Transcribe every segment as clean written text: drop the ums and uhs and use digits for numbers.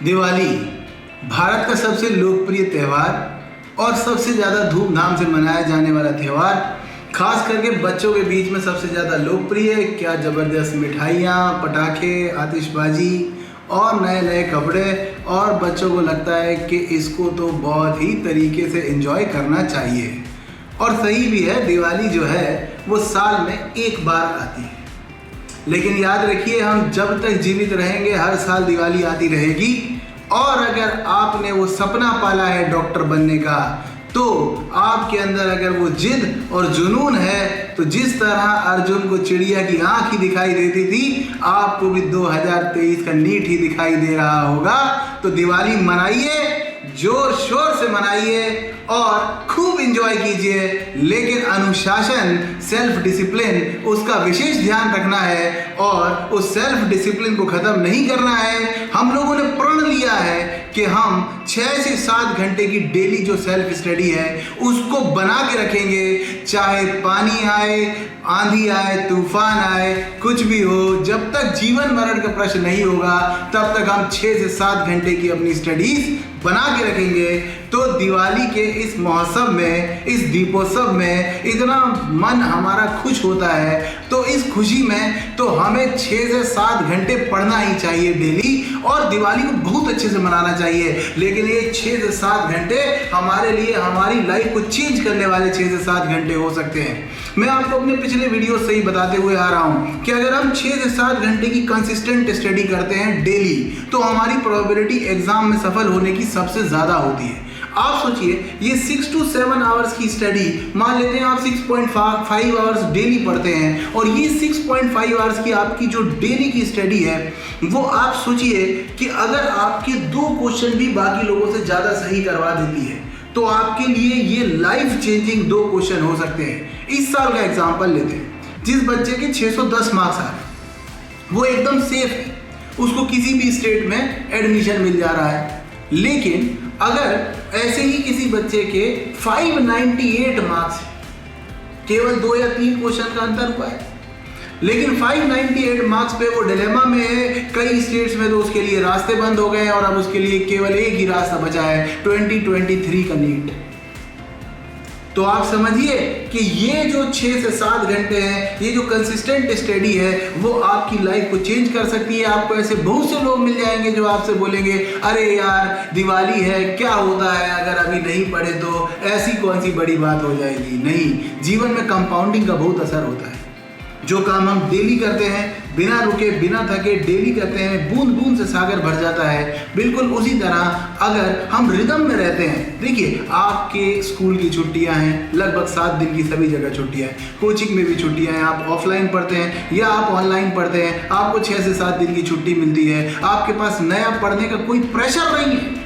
दिवाली भारत का सबसे लोकप्रिय त्यौहार और सबसे ज़्यादा धूमधाम से मनाया जाने वाला त्यौहार, खास करके बच्चों के बीच में सबसे ज़्यादा लोकप्रिय। क्या ज़बरदस्त मिठाइयाँ, पटाखे, आतिशबाजी और नए नए कपड़े, और बच्चों को लगता है कि इसको तो बहुत ही तरीके से एंजॉय करना चाहिए। और सही भी है, दिवाली जो है वो साल में एक बार आती है, लेकिन याद रखिए हम जब तक जीवित रहेंगे हर साल दिवाली आती रहेगी। और अगर आपने वो सपना पाला है डॉक्टर बनने का, तो आपके अंदर अगर वो जिद और जुनून है, तो जिस तरह अर्जुन को चिड़िया की आंख ही दिखाई देती थी, आपको भी 2023 का नीट ही दिखाई दे रहा होगा। तो दिवाली मनाइए, जोर शोर से मनाइए और खूब एंजॉय कीजिए, लेकिन अनुशासन, सेल्फ डिसिप्लिन, उसका विशेष ध्यान रखना है। और उस सेल्फ डिसिप्लिन को ख़त्म नहीं करना है। हम लोगों ने प्रण लिया है कि हम 6 से 7 घंटे की डेली जो सेल्फ स्टडी है उसको बना के रखेंगे, चाहे पानी आए, आंधी आए, तूफान आए, कुछ भी हो। जब तक जीवन मरण का प्रश्न नहीं होगा तब तक हम 6 से 7 घंटे की अपनी स्टडीज बना के रखेंगे। तो दिवाली के इस महोत्सव में, इस दीपोत्सव में इतना मन हमारा खुश होता है, तो इस खुशी में तो हमें 6 से 7 घंटे पढ़ना ही चाहिए डेली, और दिवाली को बहुत अच्छे से मनाना चाहिए। लेकिन ये 6 से 7 घंटे हमारे लिए, हमारी लाइफ को चेंज करने वाले 6 से 7 घंटे हो सकते हैं। मैं आपको अपने पिछले वीडियो से ही बताते हुए आ रहा हूं कि अगर हम 6 से 7 घंटे की कंसिस्टेंट स्टडी करते हैं डेली, तो हमारी प्रोबेबिलिटी एग्जाम में सफल होने की सबसे ज़्यादा होती है। आप सोचिए, ये 6 to 7 आवर्स की स्टडी, मान लेते हैं आप 6.5 आवर्स डेली पढ़ते हैं, और ये 6.5 आवर्स की आपकी जो डेली की स्टडी है, वो आप सोचिए कि अगर आपके 2 क्वेश्चन भी बाकी लोगों से ज़्यादा सही करवा देती है, तो आपके लिए ये लाइफ चेंजिंग 2 क्वेश्चन हो सकते हैं। इस साल का एग्जाम्पल लेते हैं, जिस बच्चे के 610 मार्क्स आ रहे हैं वो एकदम सेफ है, उसको किसी भी स्टेट में एडमिशन मिल जा रहा है। लेकिन अगर ऐसे ही किसी बच्चे के 598 मार्क्स, केवल 2 या 3 क्वेश्चन का अंतर हुआ है, लेकिन 598 मार्क्स पे वो डिलेमा में है, कई स्टेट्स में तो उसके लिए रास्ते बंद हो गए हैं, और अब उसके लिए केवल एक ही रास्ता बचा है, 2023 का नीट। तो आप समझिए कि ये जो 6 से 7 घंटे हैं, ये जो कंसिस्टेंट स्टडी है, वो आपकी लाइफ को चेंज कर सकती है। आपको ऐसे बहुत से लोग मिल जाएंगे जो आपसे बोलेंगे, अरे यार दिवाली है, क्या होता है अगर अभी नहीं पढ़े तो, ऐसी कौन सी बड़ी बात हो जाएगी। नहीं, जीवन में कंपाउंडिंग का बहुत असर होता है। जो काम हम डेली करते हैं, बिना रुके, बिना थके डेली करते हैं, बूंद बूंद से सागर भर जाता है। बिल्कुल उसी तरह अगर हम रिदम में रहते हैं, देखिए आपके स्कूल की छुट्टियां हैं, लगभग 7 दिन की सभी जगह छुट्टियां हैं, कोचिंग में भी छुट्टियां हैं, आप ऑफलाइन पढ़ते हैं या आप ऑनलाइन पढ़ते हैं, आपको 6 से 7 दिन की छुट्टी मिलती है, आपके पास नया पढ़ने का कोई प्रेशर नहीं है,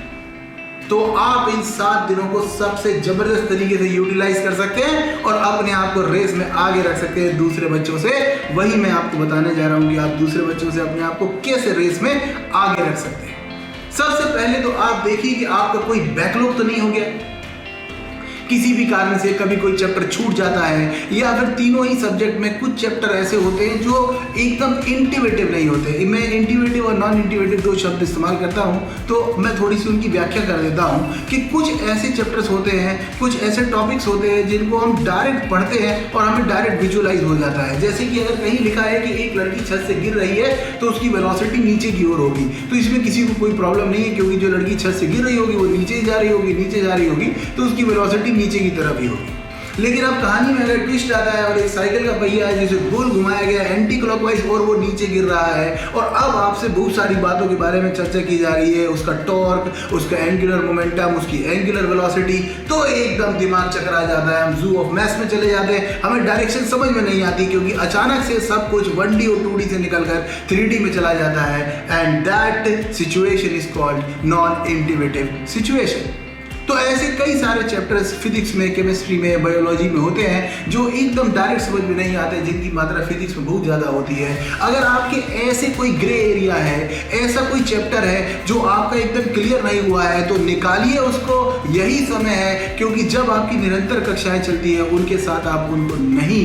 तो आप इन 7 दिनों को सबसे जबरदस्त तरीके से यूटिलाइज कर सकते हैं और अपने आप को रेस में आगे रख सकते हैं दूसरे बच्चों से। वही मैं आपको बताने जा रहा हूं कि आप दूसरे बच्चों से अपने आप को कैसे रेस में आगे रख सकते हैं। सबसे पहले तो आप देखिए कि आपका कोई बैकलॉग तो नहीं हो गया, किसी भी कारण से कभी कोई चैप्टर छूट जाता है, या फिर तीनों ही सब्जेक्ट में कुछ चैप्टर ऐसे होते हैं जो एकदम इंटीग्रेटिव नहीं होते। मैं इंटीग्रेटिव और नॉन इंटीग्रेटिव 2 शब्द इस्तेमाल करता हूं, तो मैं थोड़ी सी उनकी व्याख्या कर देता हूं कि कुछ ऐसे चैप्टर्स होते हैं, कुछ ऐसे टॉपिक्स होते हैं जिनको हम डायरेक्ट पढ़ते हैं और हमें डायरेक्ट विजुअलाइज हो जाता है। जैसे कि अगर कहीं लिखा है कि एक लड़की छत से गिर रही है तो उसकी वेलोसिटी नीचे की ओर होगी, तो इसमें किसी को कोई प्रॉब्लम नहीं है, क्योंकि जो लड़की छत से गिर रही होगी वो नीचे ही जा रही होगी, नीचे जा रही होगी, तो उसकी वेलोसिटी नीचे की तरफ ही होगी। लेकिन अब कहानी में अगर ट्विस्ट आता है और एक साइकिल का पहिया है जिसे गोल घुमाया गया एंटी क्लॉकवाइज और वो नीचे गिर रहा है, और अब आपसे बहुत सारी बातों के बारे में चर्चा की जा रही है, उसका टॉर्क, उसका एंगुलर मोमेंटम, उसकी एंगुलर वेलोसिटी, तो एकदम दिमाग चकरा जाता है, हम जू ऑफ मैथ्स में चले जाते हैं, हमें डायरेक्शन समझ में नहीं आती, क्योंकि अचानक से सब कुछ 1D और 2D से निकलकर 3D में चला जाता है। And that situation is called non integrative situation. तो ऐसे कई सारे चैप्टर्स फिजिक्स में, केमिस्ट्री में, बायोलॉजी में होते हैं जो एकदम डायरेक्ट समझ में नहीं आते, जिनकी मात्रा फिजिक्स में बहुत ज़्यादा होती है। अगर आपके ऐसे कोई ग्रे एरिया है, ऐसा कोई चैप्टर है जो आपका एकदम क्लियर नहीं हुआ है, तो निकालिए उसको, यही समय है। क्योंकि जब आपकी निरंतर कक्षाएं चलती है, उनके साथ आप उनको नहीं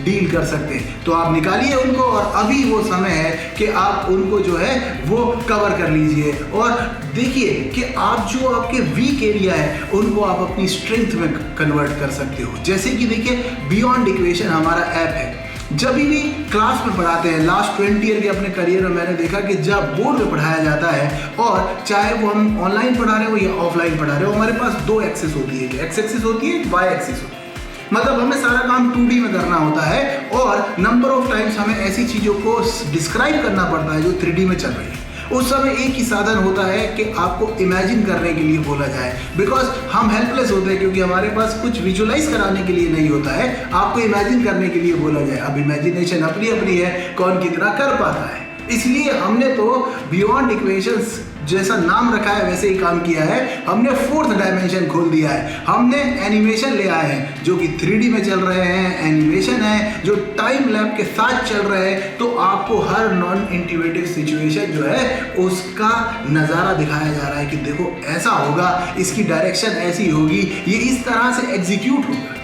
डील कर सकते हैं। तो आप निकालिए उनको और अभी वो समय है कि आप उनको जो है वो कवर कर लीजिए और देखिए कि आप जो आपके वीक एरिया है उनको आप अपनी स्ट्रेंथ में कन्वर्ट कर सकते हो। जैसे कि देखिए बियॉन्ड इक्वेशन हमारा ऐप है, जब भी क्लास में पढ़ाते हैं, लास्ट 20 ईयर के अपने करियर में मैंने देखा कि जब बोर्ड में पढ़ाया जाता है और चाहे वो हम ऑनलाइन पढ़ा रहे हो या ऑफलाइन पढ़ा रहे हो, हमारे पास दो एक्सेस होती है, एक्स एक्सिस होती है, वाई एक्सिस होती है। मतलब हमें सारा काम 2D में करना होता है और नंबर ऑफ टाइम्स हमें ऐसी चीज़ों को डिस्क्राइब करना पड़ता है जो 3D में चल रही है। उस समय एक ही साधन होता है कि आपको इमेजिन करने के लिए बोला जाए, बिकॉज हम हेल्पलेस होते हैं क्योंकि हमारे पास कुछ विजुअलाइज कराने के लिए नहीं होता है, आपको इमेजिन करने के लिए बोला जाए। अब इमेजिनेशन अपनी अपनी है, कौन कितना कर पाता है। इसलिए हमने तो बियॉन्ड इक्वेशंस जैसा नाम रखा है वैसे ही काम किया है, हमने 4th डायमेंशन खोल दिया है। हमने एनिमेशन ले आए हैं जो कि 3D में चल रहे हैं, एनिमेशन है जो टाइम लैप के साथ चल रहे हैं, तो आपको हर नॉन इंट्यूटिव सिचुएशन जो है उसका नज़ारा दिखाया जा रहा है कि देखो ऐसा होगा, इसकी डायरेक्शन ऐसी होगी, ये इस तरह से एग्जीक्यूट होगा।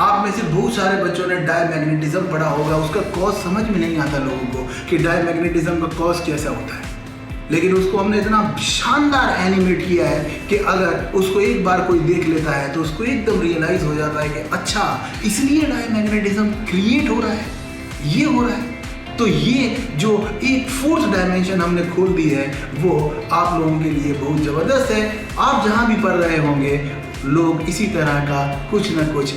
आप में से बहुत सारे बच्चों ने डायमैग्नेटिज्म पढ़ा होगा, उसका कॉज समझ में नहीं आता लोगों को कि डायमैग्नेटिज्म का कॉज कैसा होता है, लेकिन उसको हमने इतना शानदार एनिमेट किया है कि अगर उसको एक बार कोई देख लेता है तो उसको एकदम रियलाइज हो जाता है कि अच्छा इसलिए डायमैग्नेटिज्म क्रिएट हो रहा है, ये हो रहा है। तो ये जो एक 4th डायमेंशन हमने खोल दी है वो आप लोगों के लिए बहुत ज़बरदस्त है। आप जहाँ भी पढ़ रहे होंगे लोग इसी तरह का कुछ ना कुछ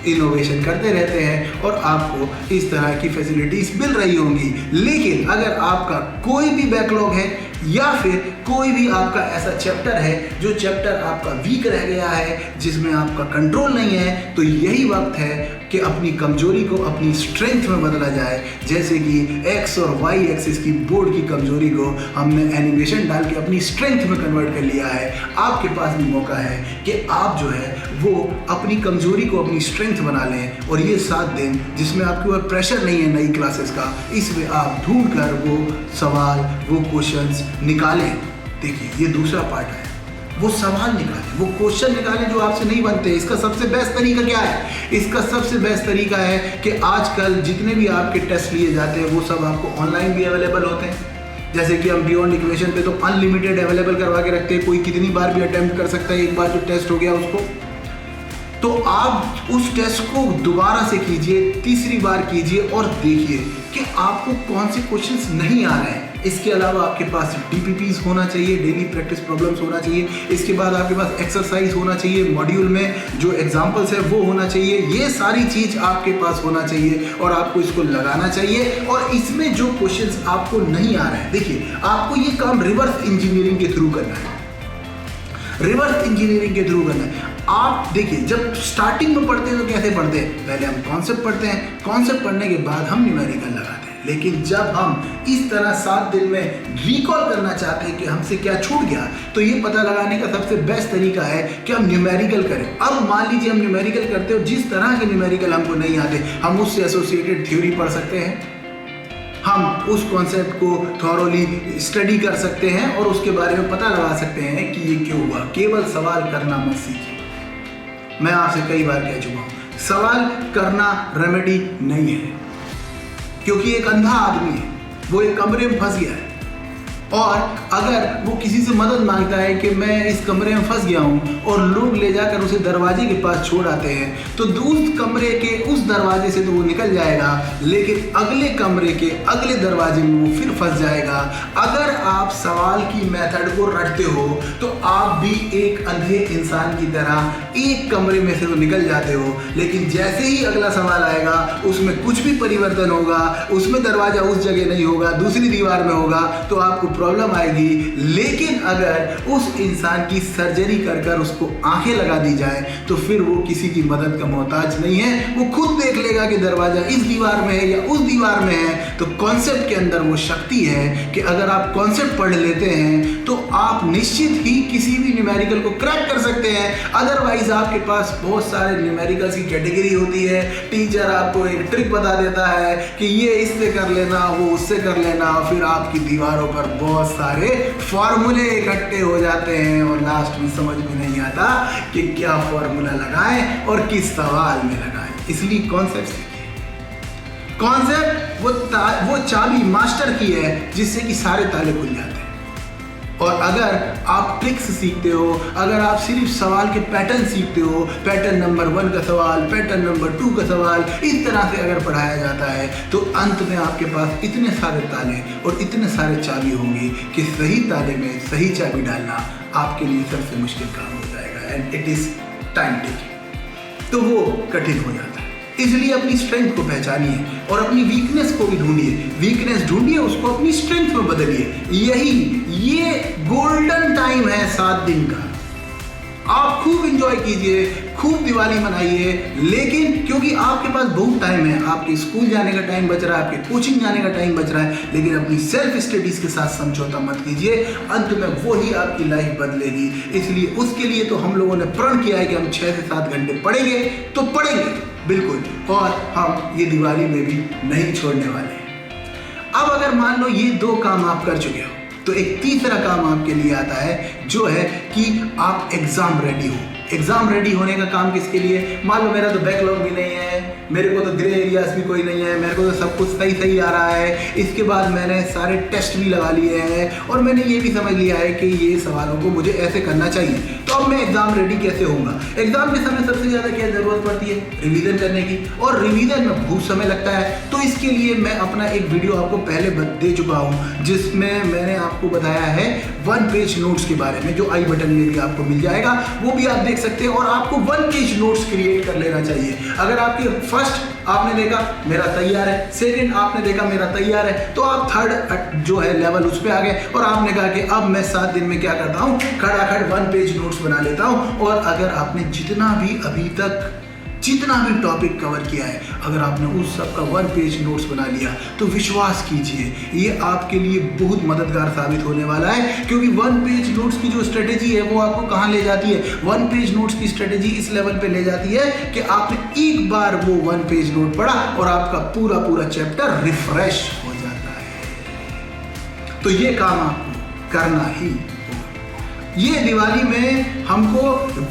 इनोवेशन करते रहते हैं और आपको इस तरह की फैसिलिटीज़ मिल रही होंगी। लेकिन अगर आपका कोई भी बैकलॉग है या फिर कोई भी आपका ऐसा चैप्टर है जो चैप्टर आपका वीक रह गया है, जिसमें आपका कंट्रोल नहीं है, तो यही वक्त है कि अपनी कमजोरी को अपनी स्ट्रेंथ में बदला जाए। जैसे कि एक्स और वाई एक्सिस की बोर्ड की कमजोरी को हमने एनिमेशन डाल के अपनी स्ट्रेंथ में कन्वर्ट कर लिया है। आपके पास भी मौका है कि आप जो है वो अपनी कमजोरी को अपनी स्ट्रेंथ बना लें और ये 7 दिन जिसमें आपके ऊपर प्रेशर नहीं है नई क्लासेस का, इसमें आप ढूंढ कर वो सवाल, वो क्वेश्चंस निकालें। देखिए ये दूसरा पार्ट है, वो सवाल निकालें, वो क्वेश्चन निकालें जो आपसे नहीं बनते। इसका सबसे बेस्ट तरीका क्या है? इसका सबसे बेस्ट तरीका है कि आजकल जितने भी आपके टेस्ट लिए जाते हैं वो सब आपको ऑनलाइन भी अवेलेबल होते हैं। जैसे कि हम बियॉन्ड इक्वेशन पे तो अनलिमिटेड अवेलेबल करवा के रखते हैं, कोई कितनी बार भी अटेम्प्ट कर सकता है, एक बार जो टेस्ट हो गया उसको। तो आप उस टेस्ट को दोबारा से कीजिए, तीसरी बार कीजिए और देखिए कि आपको कौन से क्वेश्चंस नहीं आ रहे हैं। इसके अलावा आपके पास DPPs होना चाहिए, डेली प्रैक्टिस प्रॉब्लम्स होना चाहिए। इसके बाद आपके पास एक्सरसाइज होना चाहिए, मॉड्यूल में जो एग्जाम्पल्स है वो होना चाहिए। ये सारी चीज़ आपके पास होना चाहिए और आपको इसको लगाना चाहिए। और इसमें जो क्वेश्चंस आपको नहीं आ रहे हैं, देखिए आपको ये काम रिवर्स इंजीनियरिंग के थ्रू करना है। रिवर्स इंजीनियरिंग के थ्रू करना है। आप देखिए जब स्टार्टिंग में पढ़ते हैं तो कैसे पढ़ते हैं? पहले हम कॉन्सेप्ट पढ़ते हैं, कॉन्सेप्ट पढ़ने के बाद हम न्यूमेरिकल लगाते हैं। लेकिन जब हम इस तरह 7 दिन में रिकॉल करना चाहते हैं कि हमसे क्या छूट गया, तो ये पता लगाने का सबसे बेस्ट तरीका है कि हम न्यूमेरिकल करें। अब मान लीजिए हम न्यूमेरिकल करते हो, जिस तरह के न्यूमेरिकल हमको नहीं आते, हम उससे एसोसिएटेड थ्योरी पढ़ सकते हैं, हम उस कॉन्सेप्ट को थॉरोली स्टडी कर सकते हैं और उसके बारे में पता लगा सकते हैं कि ये क्यों हुआ। केवल सवाल करना मत सीखिए। मैं आपसे कई बार कह चुका हूँ, सवाल करना रेमेडी नहीं है, क्योंकि एक अंधा आदमी है, वो एक कमरे में फंस गया है और अगर वो किसी से मदद मांगता है कि मैं इस कमरे में फंस गया हूँ और लोग ले जाकर उसे दरवाजे के पास छोड़ आते हैं, तो उस कमरे के उस दरवाजे से तो वो निकल जाएगा, लेकिन अगले कमरे के अगले दरवाजे में वो फिर फंस जाएगा। अगर आप सवाल की मेथड को रटते हो तो आप भी एक अंधे इंसान की तरह एक कमरे में से तो निकल जाते हो, लेकिन जैसे ही अगला सवाल आएगा उसमें कुछ भी परिवर्तन होगा, उसमें दरवाजा उस जगह नहीं होगा, दूसरी दीवार में होगा, तो आपको प्रॉब्लम आएगी। लेकिन अगर उस इंसान की सर्जरी कर कर उसको आंखें लगा दी जाए तो फिर वो किसी की मदद का मोहताज नहीं है, वो खुद देख लेगा कि दरवाजा इस दीवार में है या उस दीवार में है। तो कॉन्सेप्ट के अंदर वो शक्ति है कि अगर आप कॉन्सेप्ट पढ़ लेते हैं तो आप निश्चित ही किसी भी न्यूमेरिकल को क्रैक कर सकते हैं। अदरवाइज आपके पास बहुत सारे न्यूमेरिकल्स की कैटेगरी होती है, टीचर आपको एक ट्रिक बता देता है कि ये इससे कर लेना, वो उससे कर लेना, फिर आपकी दीवारों पर बहुत सारे फॉर्मूले इकट्ठे हो जाते हैं और लास्ट में समझ में नहीं आता कि क्या फॉर्मूला लगाएं और किस सवाल में लगाएं। इसलिए कॉन्सेप्ट सीखिए। कॉन्सेप्ट वो चाबी मास्टर की है जिससे कि सारे ताले खुल जाते हैं। और अगर आप ट्रिक्स सीखते हो, अगर आप सिर्फ सवाल के पैटर्न सीखते हो, पैटर्न नंबर 1 का सवाल, पैटर्न नंबर 2 का सवाल, इस तरह से अगर पढ़ाया जाता है तो अंत में आपके पास इतने सारे ताले और इतने सारे चाबी होंगे कि सही ताले में सही चाबी डालना आपके लिए सबसे मुश्किल काम हो जाएगा। And it is time taking, तो वो कठिन हो जाता है। इसलिए अपनी स्ट्रेंथ को पहचानिए और अपनी वीकनेस को भी ढूंढिए। वीकनेस ढूंढिए, उसको अपनी स्ट्रेंथ में बदलिए। ये गोल्डन टाइम है 7 दिन का। आप खूब एंजॉय कीजिए, खूब दिवाली मनाइए, लेकिन क्योंकि आपके पास बहुत टाइम है, आपके स्कूल जाने का टाइम बच रहा है, आपके कोचिंग जाने का टाइम बच रहा है, लेकिन अपनी सेल्फ स्टडीज के साथ समझौता मत कीजिए। अंत में वो ही आपकी लाइफ बदलेगी। इसलिए उसके लिए तो हम लोगों ने प्रण किया है कि हम 6 से 7 घंटे पढ़ेंगे, तो पढ़ेंगे बिल्कुल, और हम ये दिवाली में भी नहीं छोड़ने वाले हैं। अब अगर मान लो ये 2 काम आप कर चुके हो, तो एक तीसरा काम आपके लिए आता है, जो है कि आप एग्जाम रेडी हो। एग्जाम रेडी होने का काम किसके लिए? मान लो मेरा तो बैकलॉग भी नहीं है, मेरे को तो ग्रे एरियाज भी कोई नहीं है, मेरे को तो सब कुछ सही सही आ रहा है, इसके बाद मैंने सारे टेस्ट भी लगा लिए हैं और मैंने ये भी समझ लिया है कि ये सवालों को मुझे ऐसे करना चाहिए। तो अब मैं एग्जाम रेडी कैसे होऊंगा? एग्जाम के समय सबसे ज़्यादा क्या ज़रूरत पड़ती है? रिवीजन करने की, और रिवीजन में बहुत समय लगता है। तो इसके लिए मैं अपना एक वीडियो आपको पहले दे चुका हूँ, जिसमें मैंने आपको बताया है 1 पेज नोट्स के बारे में, जो आई बटन में भी आपको मिल जाएगा, वो भी आप देख सकते हैं। और आपको 1 पेज नोट्स क्रिएट कर लेना चाहिए। अगर आपके फर्स्ट आपने देखा मेरा तैयार है, सेकंड आपने देखा मेरा तैयार है, तो आप थर्ड जो है लेवल उस पे आ गए और आपने कहा कि अब मैं 7 दिन में क्या करता हूँ, खड़ाखड़ 1 पेज नोट्स बना लेता हूँ। और अगर आपने जितना भी अभी तक जितना भी टॉपिक कवर किया है, अगर आपने उस सब का 1 पेज नोट्स बना लिया, तो विश्वास कीजिए ये आपके लिए बहुत मददगार साबित होने वाला है। क्योंकि 1 पेज नोट्स की जो स्ट्रेटेजी है वो आपको कहाँ ले जाती है? 1 पेज नोट्स की स्ट्रेटेजी इस लेवल पे ले जाती है कि आपने एक बार वो 1 पेज नोट पढ़ा और आपका पूरा चैप्टर रिफ्रेश हो जाता है। तो ये काम आपको करना ही। ये दिवाली में हमको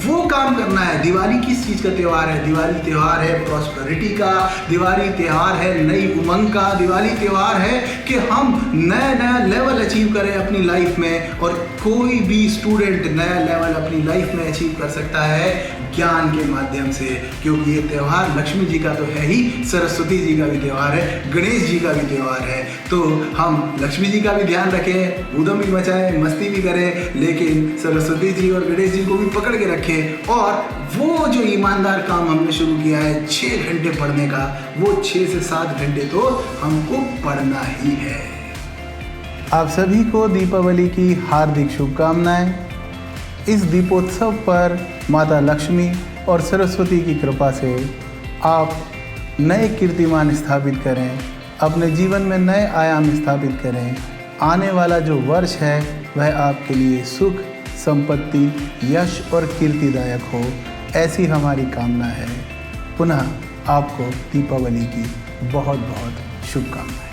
वो काम करना है। दिवाली किस चीज़ का त्यौहार है? दिवाली त्यौहार है प्रॉस्पेरिटी का, दिवाली त्यौहार है नई उमंग का, दिवाली त्यौहार है कि हम नया लेवल अचीव करें अपनी लाइफ में। और कोई भी स्टूडेंट नया लेवल अपनी लाइफ में अचीव कर सकता है ज्ञान के माध्यम से, क्योंकि ये त्यौहार लक्ष्मी जी का तो है ही, सरस्वती जी का भी त्यौहार है, गणेश जी का भी त्यौहार है। तो हम लक्ष्मी जी का भी ध्यान रखें, ऊधम भी मचाएं, मस्ती भी करें, लेकिन सरस्वती जी और गणेश जी को भी पकड़ के रखें। और वो जो ईमानदार काम हमने शुरू किया है 6 घंटे पढ़ने का, वो 6 से 7 घंटे तो हमको पढ़ना ही है। आप सभी को दीपावली की हार्दिक शुभकामनाएं। इस दीपोत्सव पर माता लक्ष्मी और सरस्वती की कृपा से आप नए कीर्तिमान स्थापित करें, अपने जीवन में नए आयाम स्थापित करें। आने वाला जो वर्ष है वह आपके लिए सुख, संपत्ति, यश और कीर्तिदायक हो, ऐसी हमारी कामना है। पुनः आपको दीपावली की बहुत बहुत शुभकामनाएं।